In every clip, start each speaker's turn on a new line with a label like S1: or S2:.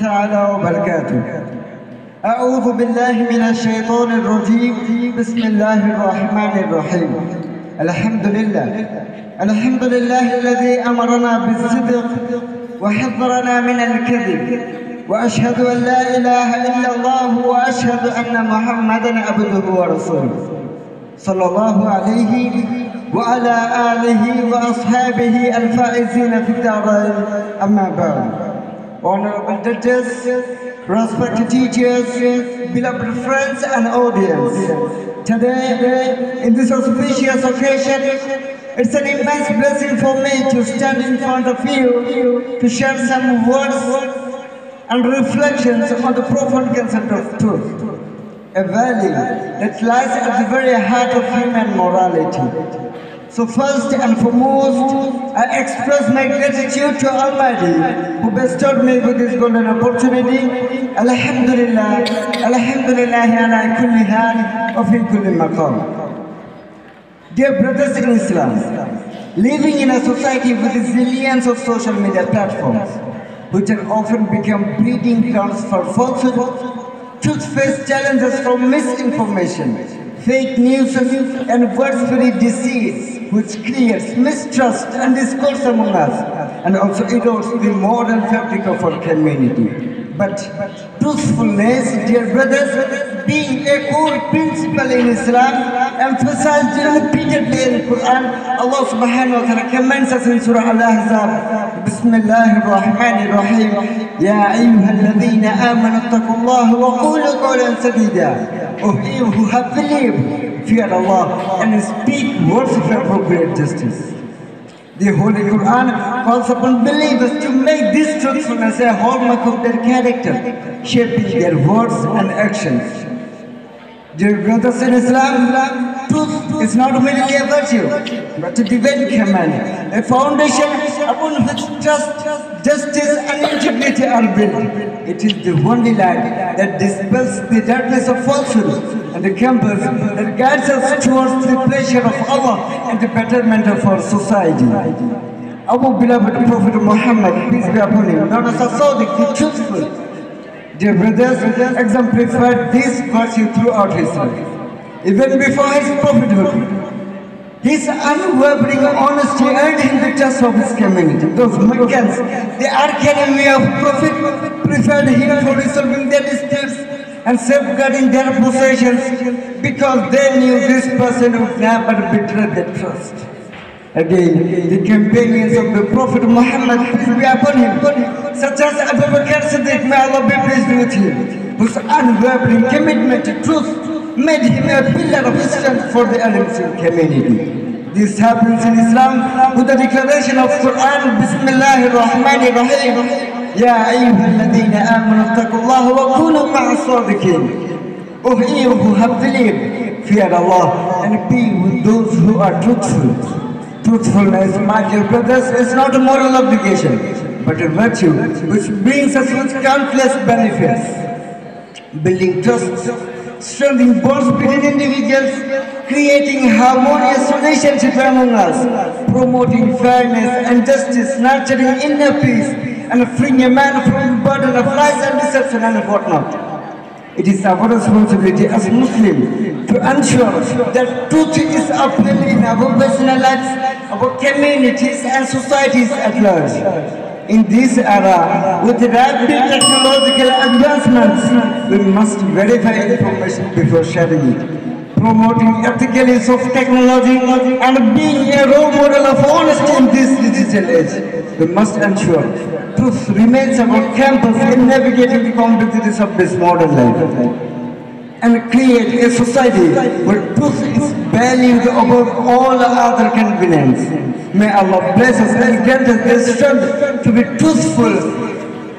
S1: تعالى وبركاته. أعوذ بالله من الشيطان الرجيم. بسم الله الرحمن الرحيم. الحمد لله الذي أمرنا بالصدق وحذرنا من الكذب، وأشهد أن لا إله إلا الله وأشهد أن محمدا عبده ورسوله صلى الله عليه وعلى آله وأصحابه الفائزين في الدارين. أما بعد. Honorable judges, respected teachers, beloved friends and audience. Today, in this auspicious occasion, it's an immense blessing for me to stand in front of you to share some words and reflections on the profound concept of truth, a value that lies at the very heart of human morality. So first and foremost, I express my gratitude to Almighty who bestowed me with this golden opportunity. Alhamdulillah, Alhamdulillah ala kulli hal wa fi kulli maqam. Dear brothers in Islam, living in a society with zillions of social media platforms, which have often become breeding grounds for falsehood, truth face challenges from misinformation, fake news and word-spread disease, which creates mistrust and discourse among us, and also erodes the moral fabric of our community. But truthfulness, dear brothers, being a core principle in Islam, emphasized repeatedly in the Quran, Allah subhanahu wa ta'ala commands us in Surah Al-Ahzab, Bismillahir Rahmanir Rahim, Ya ayyuhalladhina amanu attaqullaha wa qulu qawlan sadida. O you who have believed, fear Allah and speak words of appropriate justice. The Holy Quran calls upon believers to make this truthfulness a hallmark of their character, shaping their words and actions. Dear brothers in Islam, truth is not merely a virtue, but a divine command, a foundation upon which trust, justice and integrity are built. It is the only light that dispels the darkness of falsehood and the compass that guides us towards the pleasure of Allah and the betterment of our society. Our beloved Prophet Muhammad, peace be upon him, known as As-Sadiq, the truthful, dear brothers, exemplified this virtue throughout his life. Even before his prophethood, his unwavering honesty earned him the trust of his community. Those Meccans, the arch-enemy of Prophet, preferred him for resolving their disputes and safeguarding their possessions because they knew this person would never betray their trust. Again, the companions of the Prophet Muhammad, peace be upon him, such as Abu Bakr Siddiq, may Allah be pleased with him, whose unwavering commitment to truth made him a pillar of strength for the Muslim community. This happens in Islam with the declaration of Quran, Bismillahir Rahmanir Rahim, Ya ayyuhalladhina amanu attaqullaha wa kunu ma'as sadiqin. O you who have believed, fear Allah and be with those who are truthful. Truthfulness, my dear brothers, is not a moral obligation, but a virtue which brings us with countless benefits. Building trust, strengthening bonds between individuals, creating harmonious relationships among us, promoting fairness and justice, nurturing inner peace, and freeing a man from the burden of lies and deception and whatnot. It is our responsibility as Muslims to ensure that truth is upheld in our personal lives, our communities and societies at large. In this era, with rapid technological advancements, we must verify information before sharing it. Promoting ethical use of technology and being a role model of honesty in this digital age, we must ensure truth remains our compass in navigating the complexities of this modern life, and create a society where truth is valued above all other convenience. May Allah bless us and grant us the strength to be truthful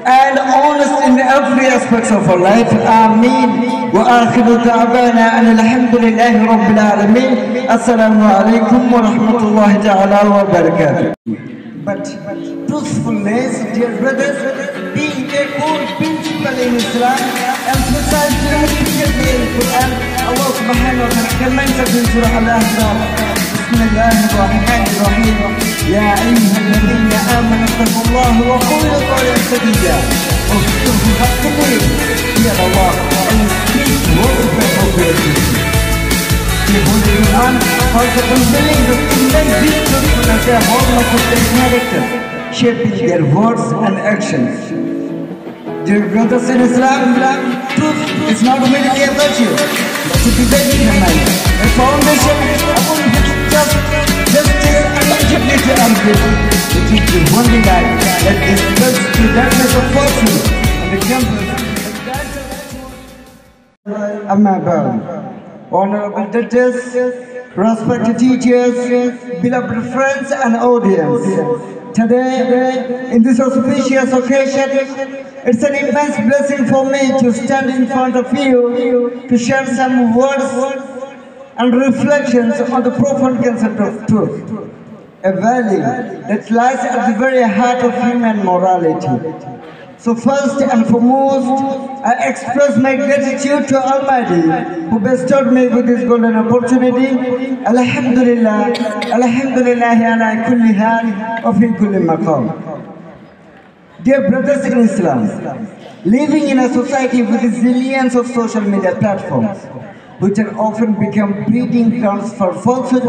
S1: and honest in every aspect of our life. Ameen. Wa akhiru da'wana alhamdulillahi rabbil alameen. Assalamu alaikum wa rahmatullahi ta'ala wa barakatuh. But truthfulness, dear brothers, being a core principle in Islam, emphasized repeatedly in the Quran, Allah subhanahu wa ta'ala commands us in Surah Al-Ahzab, Bismillahir Rahmanir Rahim, Ya ayyuhalladhina amanu attaqullaha wa qulu qawlan sadida. calls upon believers to make this truthfulness a hallmark of their character, shaping their words and actions. Dear brothers in Islam, truth is not merely a virtue, but a divine command, a foundation upon which justice, and integrity are built. It is the only light that dispels the darkness of falsehood and the campus that guides us. Amma ba'd. Honorable judges, respected teachers, beloved friends and audience. Today, in this auspicious occasion, it's an immense blessing for me to stand in front of you to share some words and reflections on the profound concept of truth, a value that lies at the very heart of human morality. So first and foremost, I express my gratitude to Almighty who bestowed me with this golden opportunity. Alhamdulillah, Alhamdulillah ala kulli hal wa fi kulli maqam. Dear brothers in Islam, living in a society with zillions of social media platforms, which have often become breeding grounds for falsehood,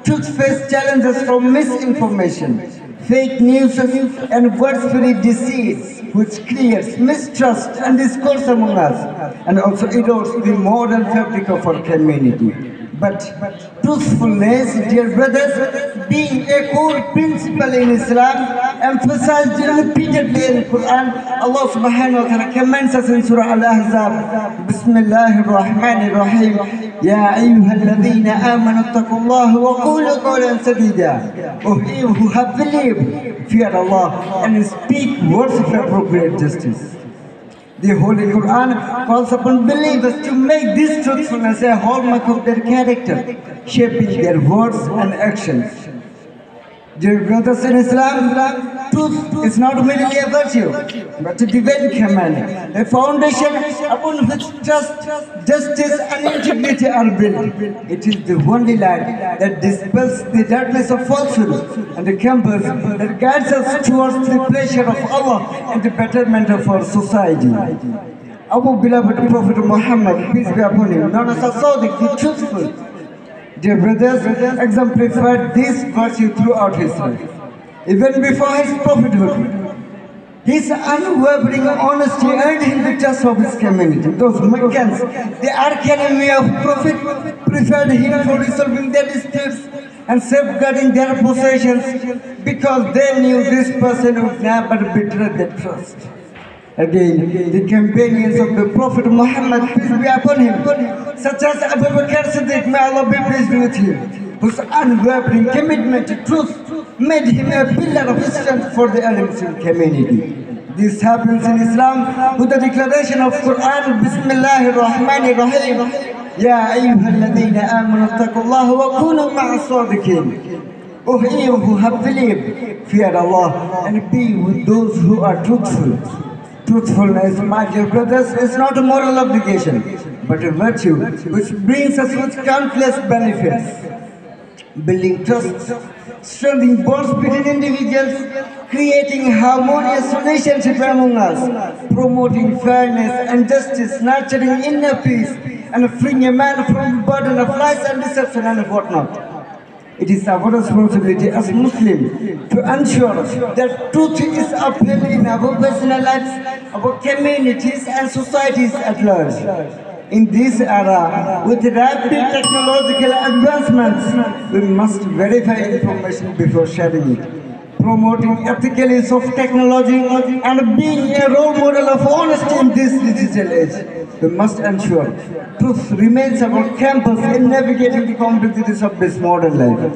S1: truth face challenges from misinformation, fake news, and word-spread deceit, which creates mistrust and discourse among us, and also erodes the moral fabric of our community. But truthfulness, dear brothers, being a core principle in Islam, emphasized repeatedly in the Quran, Allah subhanahu wa ta'ala commands us in Surah Al-Ahzab, Bismillahir Rahmanir Rahim, Ya ayyuhalladhina amanu attaqullaha wa qulu qawlan sadida. O you who have believed, fear Allah and speak words of appropriate justice. The Holy Quran calls upon believers to make this truthfulness a hallmark of their character, shaping their words and actions. Dear brothers in Islam, truth is not merely a virtue, but a divine command, a foundation upon which justice and integrity are built. It is the only light that dispels the darkness of falsehood and the compass that guides us towards the pleasure of Allah and the betterment of our society. Our beloved Prophet Muhammad, peace be upon him, known as As-Sadiq, the truthful, dear brothers, exemplified this virtue throughout his life. Even before his prophethood, his unwavering honesty earned him the trust of his community. Those Meccans, the arch enemy of Prophet, preferred him for resolving their disputes and safeguarding their possessions because they knew this person would never betray their trust. Again, the companions of the Prophet Muhammad, peace be upon him, such as Abu Bakr Siddiq, may Allah be pleased with him, whose unwavering commitment to truth made him a pillar of strength for the Muslim community. This happens in Islam with the declaration of Quran, Bismillahir Rahmanir Rahim, Ya ayyuhalladhina amanu attaqullaha wa kunu ma'as sadiqin. O you who have believed, fear Allah and be with those who are truthful. Truthfulness, my dear brothers, is not a moral obligation, but a virtue which brings us with countless benefits. Building trust, strengthening bonds between individuals, creating harmonious relationships among us, promoting fairness and justice, nurturing inner peace, and freeing a man from the burden of lies and deception and whatnot. It is our responsibility as Muslims to ensure that truth is upheld in our personal lives, our communities and societies at large. In this era, with rapid technological advancements, we must verify information before sharing it. Promoting ethical use of technology and being a role model of honesty in this digital age, we must ensure truth remains our compass in navigating the complexities of this modern life,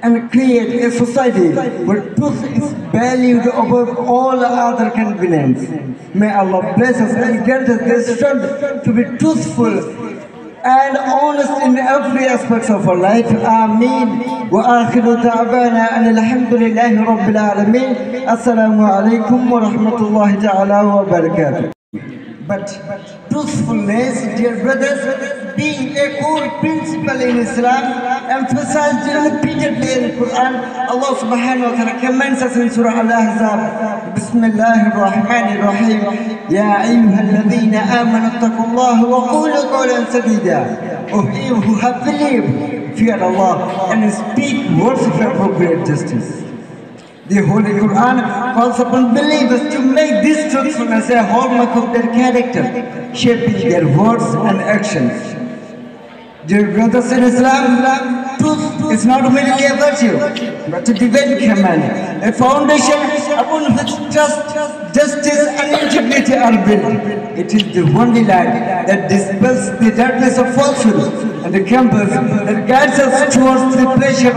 S1: and create a society where truth is valued above all other convenience. May Allah bless us and grant us the strength to be truthful and honest in every aspect of our life. Ameen. Wa akhiru da'wana alhamdulillahi rabbil alameen. Assalamu alaikum wa rahmatullahi ta'ala wa barakatuh. But truthfulness, dear brothers, being a core principle in Islam, emphasized repeatedly in the Quran. Allah subhanahu wa ta'ala commands us in Surah Al-Ahzab, Bismillahir Rahmanir Rahim, Ya ayyuhalladhina amanu attaqullaha wa qulu qawlan sadida. O you who have believed, fear Allah and speak words of appropriate justice. The Holy Quran calls upon believers to make this truthfulness a hallmark of their character, shaping their words and actions. Dear brothers in Islam, truth is not merely a virtue, but a divine command, a foundation upon which trust, justice and integrity are built. It is the only light that dispels the darkness of falsehood and the compass that guides us towards the pleasure